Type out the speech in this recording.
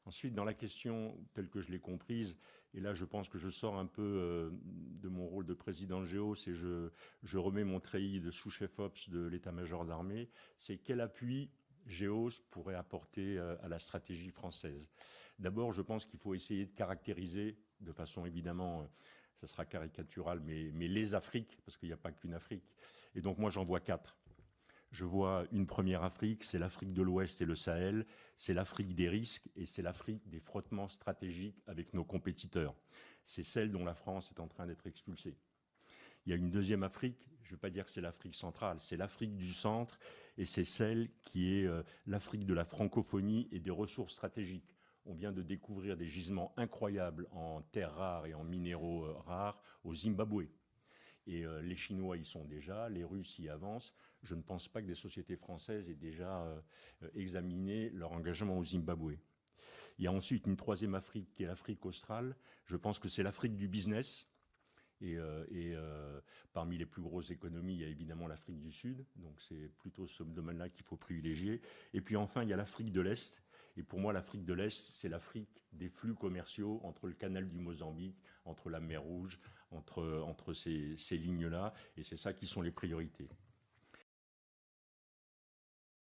Ensuite, dans la question telle que je l'ai comprise, et là je pense que je sors un peu de mon rôle de président de Géo, c'est je remets mon treillis de sous-chef Ops de l'état-major d'armée, c'est quel appui Géos pourrait apporter à la stratégie française. D'abord, je pense qu'il faut essayer de caractériser, de façon évidemment, ça sera caricatural, mais les Afriques, parce qu'il n'y a pas qu'une Afrique. Et donc moi j'en vois quatre. Je vois une première Afrique, c'est l'Afrique de l'Ouest et le Sahel, c'est l'Afrique des risques et c'est l'Afrique des frottements stratégiques avec nos compétiteurs. C'est celle dont la France est en train d'être expulsée. Il y a une deuxième Afrique, je ne veux pas dire que c'est l'Afrique centrale, c'est l'Afrique du centre et c'est celle qui est l'Afrique de la francophonie et des ressources stratégiques. On vient de découvrir des gisements incroyables en terres rares et en minéraux rares au Zimbabwe. Et les Chinois y sont déjà, les Russes y avancent. Je ne pense pas que des sociétés françaises aient déjà examiné leur engagement au Zimbabwe. Il y a ensuite une troisième Afrique qui est l'Afrique australe. Je pense que c'est l'Afrique du business. Parmi les plus grosses économies, il y a évidemment l'Afrique du Sud. Donc c'est plutôt ce domaine-là qu'il faut privilégier. Et puis enfin, il y a l'Afrique de l'Est. Et pour moi, l'Afrique de l'Est, c'est l'Afrique des flux commerciaux entre le canal du Mozambique, entre la mer Rouge, entre ces lignes-là. Et c'est ça qui sont les priorités.